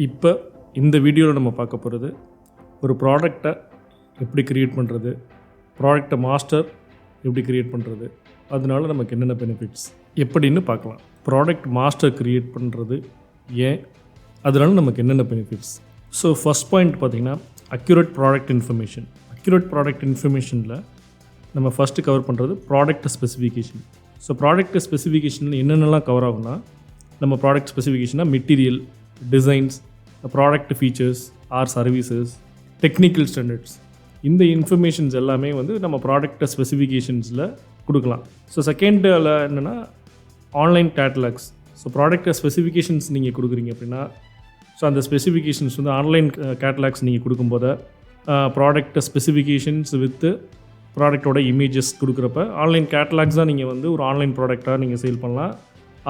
இப்போ இந்த வீடியோவில் நம்ம பார்க்க போகிறது ஒரு ப்ராடக்டை எப்படி க்ரியேட் பண்ணுறது, ப்ராடக்டை மாஸ்டர் எப்படி க்ரியேட் பண்ணுறது, அதனால நமக்கு என்னென்ன பெனிஃபிட்ஸ் எப்படின்னு பார்க்கலாம். ப்ராடக்ட் மாஸ்டர் க்ரியேட் பண்ணுறது ஏன், அதனால நமக்கு என்னென்ன பெனிஃபிட்ஸ். ஸோ ஃபஸ்ட் பாயிண்ட் பார்த்திங்கன்னா accurate product information. Accurate product இன்ஃபர்மேஷனில் நம்ம ஃபஸ்ட்டு கவர் பண்ணுறது ப்ராடக்ட் ஸ்பெசிஃபிகேஷன். ஸோ ப்ராடக்ட் ஸ்பெசிஃபிகேஷனில் என்னென்னலாம் கவர் ஆகும்னா, நம்ம ப்ராடக்ட் ஸ்பெசிஃபிகேஷனாக material, designs, product features or services, technical standards, இந்த இன்ஃபர்மேஷன்ஸ் எல்லாமே வந்து நம்ம ப்ராடக்ட் ஸ்பெசிஃபிகேஷன்ஸில் கொடுக்கலாம். ஸோ செகண்டில் என்னென்னா online catalogues. So product specifications நீங்கள் கொடுக்குறீங்க அப்படின்னா, ஸோ அந்த ஸ்பெசிஃபிகேஷன்ஸ் வந்து ஆன்லைன் கேட்டலாக்ஸ் நீங்கள் கொடுக்கும்போது ப்ராடக்ட் ஸ்பெசிஃபிகேஷன்ஸ் வித்து ப்ராடக்டோட இமேஜஸ் கொடுக்குறப்ப ஆன்லைன் கேட்டலாக்ஸ் தான் நீங்கள் வந்து ஒரு ஆன்லைன் ப்ராடக்டாக நீங்கள் சேல் பண்ணலாம்,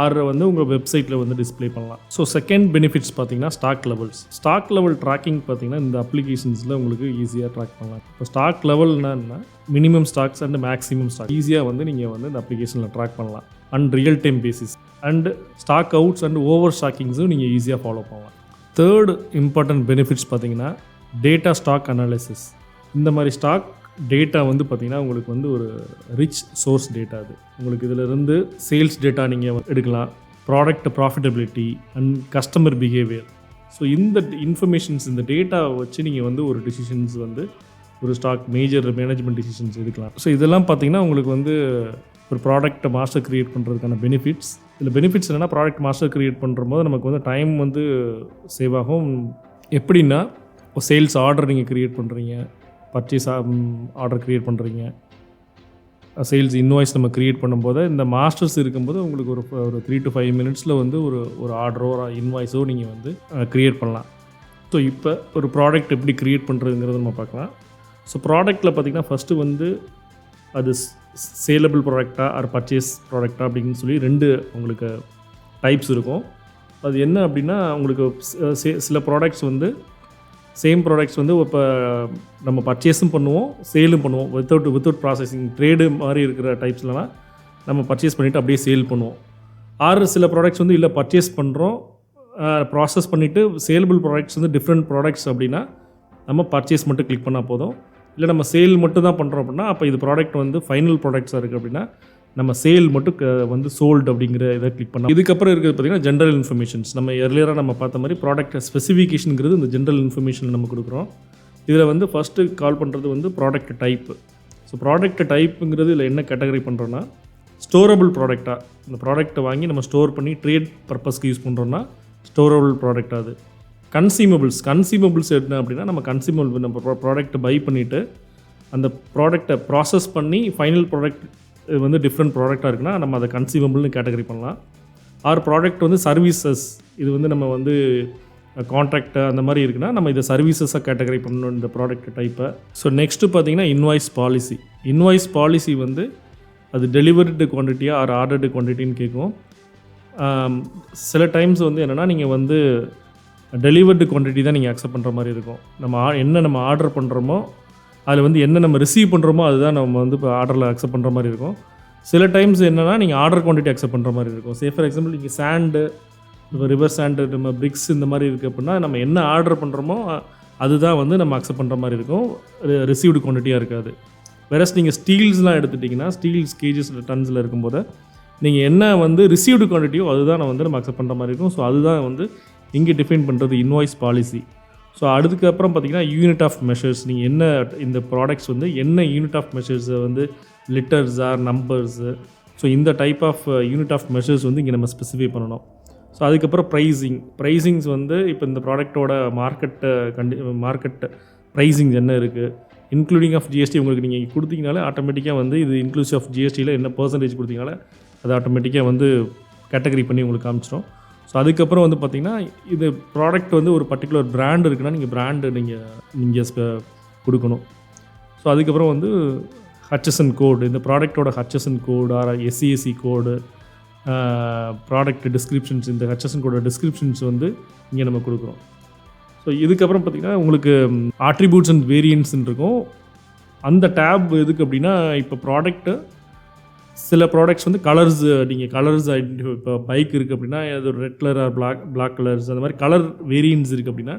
ஆர் வந்து உங்கள் வெப்சைட்டில் வந்து டிஸ்பிளே பண்ணலாம். ஸோ செகண்ட் பெனிஃபிட்ஸ் பார்த்தீங்கன்னா stock levels. Stock level tracking பார்த்தீங்கன்னா இந்த அப்ளிகேஷன்ஸில் உங்களுக்கு ஈஸியாக ட்ராக் பண்ணலாம். இப்போ ஸ்டாக் லெவல்னா minimum stocks and maximum stock ஈஸியாக வந்து நீங்கள் வந்து இந்த அப்ளிகேஷனில் ட்ராக் பண்ணலாம் and real time basis. And stock outs and over ஸ்டாக்கிங்ஸும் நீங்கள் ஈஸியாக ஃபாலோ பண்ணலாம். தேர்ட் இம்பார்ட்டன்ட் பெனிஃபிட்ஸ் பார்த்தீங்கன்னா டேட்டா ஸ்டாக் அனாலிசிஸ். இந்த மாதிரி ஸ்டாக் டேட்டா வந்து பார்த்திங்கன்னா உங்களுக்கு வந்து ஒரு ரிச் சோர்ஸ் டேட்டா. அது உங்களுக்கு இதிலிருந்து சேல்ஸ் டேட்டா நீங்கள் எடுக்கலாம், product profitability and customer behaviour. So இந்த இன்ஃபர்மேஷன்ஸ், இந்த டேட்டாவை வச்சு நீங்கள் வந்து ஒரு டிசிஷன்ஸ் வந்து ஒரு ஸ்டாக் மேஜர் மேனேஜ்மெண்ட் டிசிஷன்ஸ் எடுக்கலாம். ஸோ இதெல்லாம் பார்த்திங்கன்னா உங்களுக்கு வந்து ஒரு ப்ராடக்ட்டை மாஸ்டர் க்ரியேட் பண்ணுறதுக்கான பெனிஃபிட்ஸ். இதில் பெனிஃபிட்ஸ் என்னென்னா, ப்ராடக்ட் மாஸ்டர் க்ரியேட் பண்ணுற போது நமக்கு வந்து டைம் வந்து சேவ் ஆகும். எப்படின்னா, இப்போ சேல்ஸ் ஆர்டர் நீங்கள் க்ரியேட் பண்ணுறீங்க, பர்ச்சேஸ் ஆர்டர் க்ரியேட் பண்ணுறீங்க, சேல்ஸ் இன்வாய்ஸ் நம்ம க்ரியேட் பண்ணும்போது இந்த மாஸ்டர்ஸ் இருக்கும்போது உங்களுக்கு ஒரு 3 to 5 மினிட்ஸில் வந்து ஒரு ஆர்டரோ ஒரு இன்வாய்ஸோ நீங்கள் வந்து க்ரியேட் பண்ணலாம். ஸோ இப்போ ஒரு ப்ராடக்ட் எப்படி க்ரியேட் பண்ணுறதுங்கிறத நம்ம பார்க்கலாம். ஸோ ப்ராடக்ட்டில் பார்த்திங்கன்னா ஃபஸ்ட்டு வந்து அது சேலபிள் ப்ராடக்டா ஆர் பர்ச்சேஸ் ப்ராடக்டா அப்படின்னு சொல்லி 2 உங்களுக்கு டைப்ஸ் இருக்கும். அது என்ன அப்படின்னா, உங்களுக்கு சில ப்ராடக்ட்ஸ் வந்து சேம் ப்ராடக்ட்ஸ் வந்து இப்போ நம்ம பர்ச்சேஸும் பண்ணுவோம், சேலும் பண்ணுவோம். வித்தவுட் ப்ராசஸிங் ட்ரேடு மாதிரி இருக்கிற டைப்ஸ்லாம் நம்ம பர்ச்சேஸ் பண்ணிவிட்டு அப்படியே சேல் பண்ணுவோம். ஆறு சில ப்ராடக்ட்ஸ் வந்து இல்லை பர்ச்சேஸ் பண்ணுறோம், ப்ராசஸ் பண்ணிவிட்டு சேலபிள் ப்ராடக்ட்ஸ் வந்து டிஃப்ரெண்ட் ப்ராடக்ட்ஸ் அப்படின்னா நம்ம பர்ச்சேஸ் மட்டும் கிளிக் பண்ணால் போதும். இல்லை நம்ம சேல் மட்டும் தான் பண்ணுறோம் அப்படின்னா, அப்போ இது ப்ராடக்ட் வந்து ஃபைனல் ப்ராடக்ட்ஸாக இருக்குது அப்படின்னா நம்ம சேல் மட்டும் வந்து சோல்டு அப்படிங்கிற இதை கிளிக் பண்ணலாம். இதுக்கப்புறம் இருக்கிறது பார்த்திங்கன்னா ஜென்ரல் இன்ஃபர்மேஷன்ஸ். நம்ம எர்லியராக நம்ம பார்த்த மாதிரி ப்ராடக்ட் ஸ்பெசிஃபிகேஷனுங்கிறது இந்த ஜென்ரல் இன்ஃபர்மேஷன் நம்ம கொடுக்குறோம். இதில் வந்து ஃபஸ்ட்டு கால் பண்ணுறது வந்து ப்ராடக்ட் டைப்பு. ஸோ ப்ராடக்ட் டைப்புங்கிறது இதில் என்ன கேட்டகரி பண்ணுறோன்னா, ஸ்டோரபிள் ப்ராடக்டாக இந்த ப்ராடக்ட்டை வாங்கி நம்ம ஸ்டோர் பண்ணி ட்ரேட் பர்பஸ்க்கு யூஸ் பண்ணுறோன்னா ஸ்டோரபிள் ப்ராடக்ட். அது கன்சியூமபிள்ஸ் என்ன அப்படின்னா, நம்ம கன்சியூமபிள் நம்ம ப்ராடக்ட்டை பை பண்ணிவிட்டு அந்த ப்ராடக்டை ப்ராசஸ் பண்ணி ஃபைனல் ப்ராடக்ட் வந்து டிஃப்ரெண்ட் ப்ராடக்டாக இருக்குன்னா நம்ம அதை கன்சியூமபிள்னு கேட்டகரி பண்ணலாம். ஆர் ப்ராடக்ட் வந்து சர்வீசஸ், இது வந்து நம்ம வந்து கான்ட்ராக்ட் அந்த மாதிரி இருக்குன்னா நம்ம இதை சர்வீசஸாக கேட்டகரி பண்ணணும் இந்த ப்ராடக்ட் டைப்பை. ஸோ நெக்ஸ்ட்டு பார்த்திங்கன்னா இன்வாய்ஸ் பாலிசி. இன்வாய்ஸ் பாலிசி வந்து அது டெலிவர்டு குவான்டிட்டியா ஆர் ஆர்டர்டு குவான்டிட்டின்னு கேட்கும். சில டைம்ஸ் வந்து என்னென்னா, நீங்கள் வந்து டெலிவர்டு குவான்டிட்டி தான் நீங்கள் அக்செப்ட் பண்ணுற மாதிரி இருக்கும். நம்ம ஆர்டர் பண்ணுறோமோ அதில் வந்து என்ன நம்ம ரிசீவ் பண்ணுறோமோ அதுதான் நம்ம வந்து இப்போ ஆர்டரில் அக்செப்ட் பண்ணுற மாதிரி இருக்கும். சில டைம்ஸ் என்னென்னா, நீங்கள் ஆர்டர் குவான்டிட்டி அக்செப்ட் பண்ணுற மாதிரி இருக்கும். ஃபார் எக்ஸாம்பிள் நீங்கள் சாண்டு, இப்போ ரிவர் சாண்டு, நம்ம பிரிக்ஸ் இந்த மாதிரி இருக்குது அப்படின்னா நம்ம என்ன ஆர்டர் பண்ணுறோமோ அதுதான் வந்து நம்ம அக்செப்ட் பண்ணுற மாதிரி இருக்கும், ரிசீவ்டு குவான்டிட்டியாக இருக்காது. வேறஸ் நீங்கள் ஸ்டீல்ஸ்லாம் எடுத்துட்டிங்கன்னா, ஸ்டீல்ஸ் கேஜஸ் டன்ஸில் இருக்கும்போது நீங்கள் என்ன வந்து ரிசீவ்டு குவான்டிட்டியோ அதுதான் வந்து நம்ம அக்செப்ட் பண்ணுற மாதிரி இருக்கும். ஸோ அதுதான் வந்து இங்கே டிஃபைன் பண்ணுறது இன்வாய்ஸ் பாலிசி. ஸோ அதுக்கப்புறம் பார்த்திங்கன்னா யூனிட் ஆஃப் மெஷர்ஸ். நீங்கள் என்ன இந்த ப்ராடக்ட்ஸ் வந்து என்ன யூனிட் ஆஃப் மெஷர்ஸை வந்து லிட்டர்ஸ் ஆர் நம்பர்ஸு, ஸோ இந்த type of unit of measures வந்து இங்கே நம்ம ஸ்பெசிஃபை பண்ணணும். ஸோ அதுக்கப்புறம் ப்ரைஸிங்ஸ் வந்து இப்போ இந்த ப்ராடக்டோட மார்க்கெட் ப்ரைஸிங்ஸ் என்ன இருக்குது, இன்க்ளூடிங் ஆஃப் ஜிஎஸ்டி உங்களுக்கு நீங்கள் கொடுத்தீங்கனாலே ஆட்டோமேட்டிக்காக வந்து இது இன்க்ளூசிவ் ஆஃப் ஜிஎஸ்டியில் என்ன பர்சன்டேஜ் கொடுத்தீங்கனால அது ஆட்டோமேட்டிக்காக வந்து கேட்டகரி பண்ணி உங்களுக்கு காமிச்சிடும். ஸோ அதுக்கப்புறம் வந்து பார்த்திங்கன்னா, இது ப்ராடக்ட் வந்து ஒரு பர்டிகுலர் பிராண்ட் இருக்குன்னா நீங்கள் பிராண்டு நீங்கள் கொடுக்கணும். ஸோ அதுக்கப்புறம் வந்து ஹச்எஸ்என் கோடு, இந்த ப்ராடக்டோட ஹச்எஸ்என் கோடு ஆர் எஸ்சிஎஸ்சி கோடு, ப்ராடக்ட் டிஸ்கிரிப்ஷன்ஸ், இந்த ஹச்எஸ்என் கோட டிஸ்கிரிப்ஷன்ஸ் வந்து இங்கே நம்ம கொடுக்குறோம். ஸோ இதுக்கப்புறம் பார்த்திங்கன்னா உங்களுக்கு ஆட்ரிபியூட்ஸ் அண்ட் வேரியன்ட்ஸ்ன்னு இருக்கும். அந்த டேப் எதுக்கு அப்படின்னா, இப்போ ப்ராடக்ட்டு சில ப்ராடக்ட்ஸ் வந்து கலர்ஸ் நீங்கள் கலர்ஸ் ஐடென்டிஃபை இப்போ பைக் இருக்குது அப்படின்னா அது ஒரு red colour or black colours அந்த மாதிரி கலர் வேரியன்ஸ் இருக்குது அப்படின்னா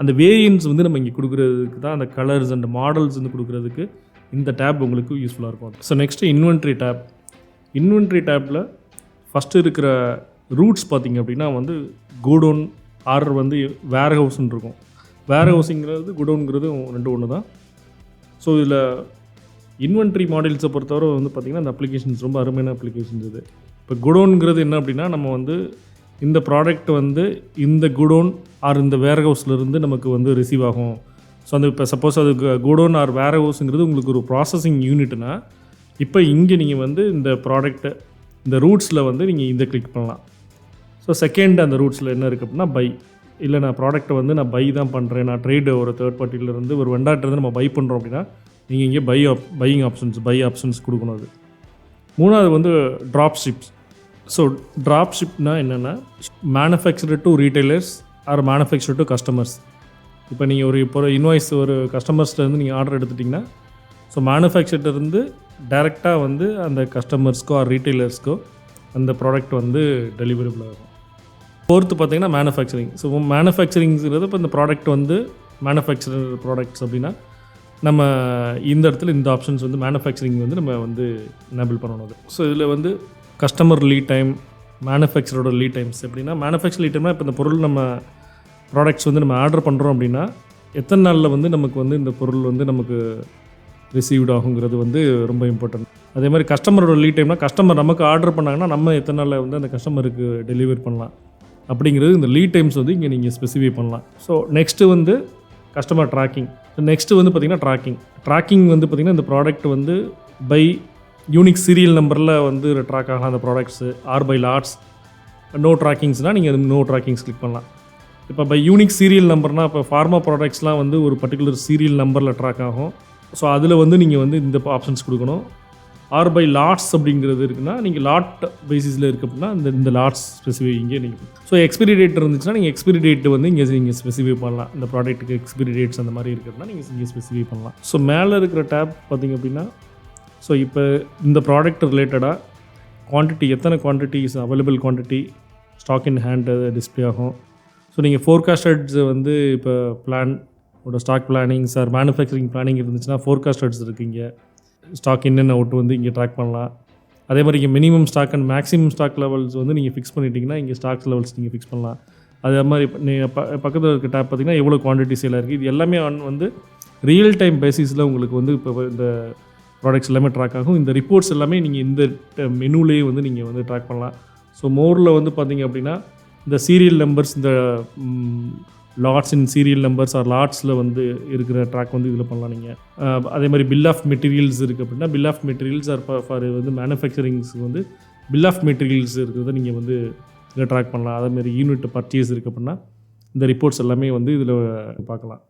அந்த வேரியன்ஸ் வந்து நம்ம இங்கே கொடுக்குறதுக்கு தான் அந்த கலர்ஸ் அண்ட் மாடல்ஸ் வந்து கொடுக்குறதுக்கு இந்த டேப் உங்களுக்கு யூஸ்ஃபுல்லாக இருக்கும். ஸோ நெக்ஸ்ட்டு இன்வென்ட்ரி டேப்பில் ஃபஸ்ட்டு இருக்கிற ரூட்ஸ் பார்த்திங்க அப்படின்னா வந்து கோடவுன் ஆர் வந்து வேர் ஹவுஸ்ன்னு இருக்கும். வேர் ஹவுஸுங்கிறது குடோனுங்கிறது ரெண்டு ஒன்று தான். ஸோ இதில் இன்வென்ட்ரி மாடல்ஸை பொறுத்தவரை வந்து பார்த்திங்கன்னா அந்த அப்ளிகேஷன்ஸ் ரொம்ப அருமையான அப்ளிகேஷன்ஸ் இது. இப்போ குடோனுங்கிறது என்ன அப்படின்னா நம்ம வந்து இந்த ப்ராடக்ட் வந்து இந்த குடோன் ஆர் இந்த வேர் ஹவுஸ்லேருந்து நமக்கு வந்து ரிசீவ் ஆகும். ஸோ அந்த இப்போ சப்போஸ் அது குடோன் ஆர் வேர் ஹவுஸுங்கிறது உங்களுக்கு ஒரு ப்ராசஸிங் யூனிட்னா இப்போ இங்கே நீங்கள் வந்து இந்த ப்ராடக்ட்டை இந்த ரூட்ஸில் வந்து நீங்கள் இந்த கிளிக் பண்ணலாம். ஸோ செகண்ட் அந்த ரூட்ஸில் என்ன இருக்குது அப்படின்னா பை. இல்லை நான் ப்ராடக்ட்டை வந்து நான் பை தான் பண்ணுறேன், நான் ட்ரேடு ஒரு தேர்ட் பார்ட்டியிலேருந்து ஒரு வெண்டார்ட்டேருந்து நம்ம பை பண்ணுறோம் அப்படின்னா நீங்கள் இங்கே பையிங் ஆப்ஷன்ஸ் கொடுக்கணும். அது மூணாவது வந்து ட்ராப் ஷிப்ஸ். ஸோ ட்ராப் ஷிப்னா என்னென்னா manufacturer to retailers or manufacturer to customers. இப்போ நீங்கள் இப்போ இன்வாய்ஸ் ஒரு கஸ்டமர்ஸ்லேருந்து நீங்கள் ஆர்டர் எடுத்துட்டிங்கன்னா ஸோ மேனுஃபேக்சர்லேருந்து டைரெக்டாக வந்து அந்த கஸ்டமர்ஸ்க்கோ ஆர் ரீட்டைலர்ஸ்க்கோ அந்த ப்ராடக்ட் வந்து டெலிவரபிள் ஆகும். ஃபோர்த்து பார்த்திங்கன்னா மேனுஃபேக்சரிங். ஸோ மேனுஃபேக்சரிங்கிறது இப்போ இந்த ப்ராடக்ட் வந்து மேனுஃபேக்சரர் ப்ராடக்ட்ஸ் அப்படின்னா நம்ம இந்த இடத்துல இந்த ஆப்ஷன்ஸ் வந்து மேனுஃபேக்சரிங் வந்து நம்ம வந்து எனேபிள் பண்ணணும். ஸோ இதில் வந்து கஸ்டமர் லீட் டைம், மேனுஃபேக்சரோட லீட் டைம்ஸ் எப்படின்னா மேனுஃபேக்சர் லீட் டைம்னா இப்போ இந்த பொருள் நம்ம ப்ராடக்ட்ஸ் வந்து நம்ம ஆர்டர் பண்ணுறோம் அப்படின்னா எத்தனை நாளில் வந்து நமக்கு வந்து இந்த பொருள் வந்து நமக்கு ரிசீவ்ட் ஆகுங்கிறது வந்து ரொம்ப இம்பார்ட்டன்ட். அதே மாதிரி கஸ்டமரோட லீட் டைம்னா கஸ்டமர் நமக்கு ஆர்டர் பண்ணாங்கன்னா நம்ம எத்தனை நாளில் வந்து அந்த கஸ்டமருக்கு டெலிவரி பண்ணலாம் அப்படிங்கிறது இந்த லீட் டைம்ஸ் வந்து இங்கே நீங்கள் ஸ்பெசிஃபை பண்ணலாம். ஸோ நெக்ஸ்ட்டு வந்து கஸ்டமர் ட்ராக்கிங். நெக்ஸ்ட்டு வந்து பார்த்திங்கன்னா ட்ராக்கிங் வந்து பார்த்திங்கன்னா இந்த ப்ராடக்ட் வந்து பை யூனிக் சீரியல் நம்பரில் வந்து ட்ராக் ஆகலாம் அந்த ப்ராடக்ட்ஸு ஆர் பை லாட்ஸ். நோ ட்ராக்கிங்ஸ்னால் நீங்கள் அது நோ ட்ராக்கிங்ஸ் கிளிக் பண்ணலாம். இப்போ பை யூனிக் சீரியல் நம்பர்னால் இப்போ ஃபார்மா ப்ராடக்ட்ஸ்லாம் வந்து ஒரு பர்டிகுலர் சீரியல் நம்பரில் ட்ராக் ஆகும். ஸோ அதில் வந்து நீங்கள் வந்து இந்த ஆப்ஷன்ஸ் கொடுக்கணும். ஆர் பை லாட்ஸ் அப்படிங்கிறது இருக்குன்னா நீங்கள் லாட் பேசிஸில் இருக்குது அப்படின்னா இந்த லாட்ஸ் ஸ்பெசிஃபை இங்கே நீங்கள். ஸோ எக்ஸ்பிரி டேட் இருந்துச்சுன்னா நீங்கள் எக்ஸ்பிரி டேட் வந்து இங்கே நீங்கள் ஸ்பெசிஃபை பண்ணலாம். இந்த ப்ராடக்ட்டுக்கு எக்ஸ்பிரி டேட்ஸ் அந்த மாதிரி இருக்கிறதுனா நீங்கள் இங்கே ஸ்பெசிஃபை பண்ணலாம். ஸோ மேலே இருக்கிற டேப் பார்த்திங்க அப்படின்னா ஸோ இப்போ இந்த ப்ராடக்ட் ரிலேட்டடாக குவான்டிட்டி எத்தனை quantities available quantity stock in hand display ஆகும். ஸோ நீங்கள் ஃபோர்காஸ்டட்ஸ் வந்து இப்போ stock plannings or manufacturing planning இருந்துச்சுன்னா ஃபோர்காஸ்டட்ஸ் இருக்குங்க. ஸ்டாக் இன் அண்ட் அவுட் வந்து இங்கே ட்ராக் பண்ணலாம். அதே மாதிரி இங்கே minimum stock and maximum stock levels வந்து நீங்கள் ஃபிக்ஸ் பண்ணிட்டீங்கன்னா இங்கே ஸ்டாக்ஸ் லெவல்ஸ் நீங்கள் ஃபிக்ஸ் பண்ணலாம். அதே மாதிரி நீங்கள் பக்கத்தில் இருக்க டேப் பார்த்திங்கன்னா எவ்வளோ குவான்டிட்டிஸ் எல்லாம் இருக்குது. இது எல்லாமே வந்து ரியல் டைம் பேசிஸில் உங்களுக்கு வந்து இப்போ இந்த ப்ராடக்ட்ஸ் எல்லாமே ட்ராக் ஆகும். இந்த ரிப்போர்ட்ஸ் எல்லாமே நீங்கள் இந்த மெனுலேயே வந்து நீங்கள் வந்து ட்ராக் பண்ணலாம். ஸோ மோரில் வந்து பார்த்திங்க அப்படின்னா இந்த சீரியல் நம்பர்ஸ், இந்த lots in serial numbers or லாட்ஸில் வந்து இருக்கிற ட்ராக் வந்து இதில் பண்ணலாம் நீங்கள். அதே மாதிரி பில் ஆஃப் மெட்டீரியல்ஸ் இருக்குது அப்படின்னா bill of materials or for வந்து மேனுஃபேக்சரிங்ஸ் வந்து பில் ஆஃப் மெட்டீரியல்ஸ் இருக்கிறத நீங்கள் வந்து இதில் ட்ராக் பண்ணலாம். அதேமாதிரி யூனிட் பர்ச்சேஸ் இருக்குது அப்படின்னா இந்த ரிப்போர்ட்ஸ் எல்லாமே வந்து இதில் பார்க்கலாம்.